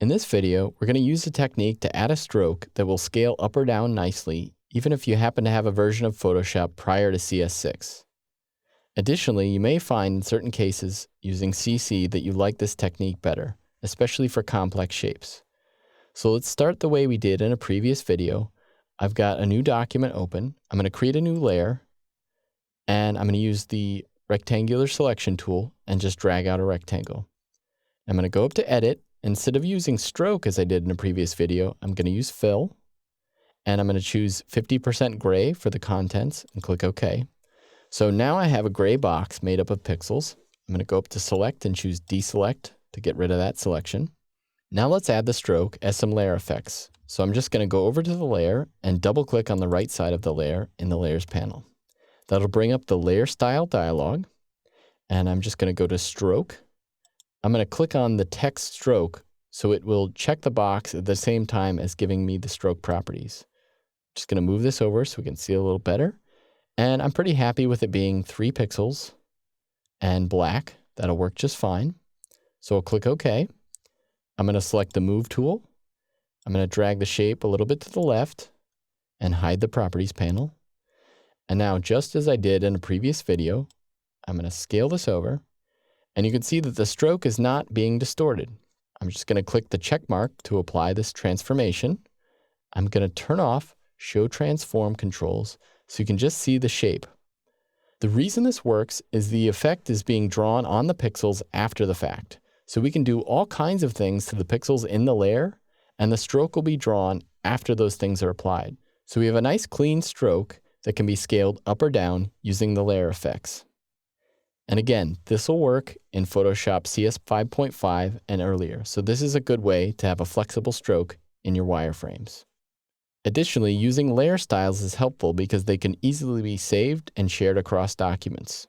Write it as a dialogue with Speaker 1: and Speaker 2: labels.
Speaker 1: In this video, we're going to use a technique to add a stroke that will scale up or down nicely, even if you happen to have a version of Photoshop prior to CS6. Additionally, you may find in certain cases using CC that you like this technique better, especially for complex shapes. So let's start the way we did in a previous video. I've got a new document open. I'm going to create a new layer, and I'm going to use the rectangular selection tool and just drag out a rectangle. I'm going to go up to Edit. Instead of using stroke as I did in a previous video, I'm going to use fill, and I'm going to choose 50% gray for the contents and click OK. So now I have a gray box made up of pixels. I'm going to go up to select and choose deselect to get rid of that selection. Now let's add the stroke as some layer effects. So I'm just going to go over to the layer and double click on the right side of the layer in the layers panel. That'll bring up the layer style dialog, and I'm just going to go to stroke. I'm going to click on the text stroke so it will check the box at the same time as giving me the stroke properties. Just going to move this over so we can see a little better. And I'm pretty happy with it being 3 pixels and black. That'll work just fine. So I'll click OK. I'm going to select the Move tool. I'm going to drag the shape a little bit to the left and hide the Properties panel. And now, just as I did in a previous video, I'm going to scale this over. And you can see that the stroke is not being distorted. I'm just going to click the check mark to apply this transformation. I'm going to turn off Show Transform Controls so you can just see the shape. The reason this works is the effect is being drawn on the pixels after the fact. So we can do all kinds of things to the pixels in the layer, and the stroke will be drawn after those things are applied. So we have a nice clean stroke that can be scaled up or down using the layer effects. And again, this will work in Photoshop CS 5.5 and earlier, so this is a good way to have a flexible stroke in your wireframes. Additionally, using layer styles is helpful because they can easily be saved and shared across documents.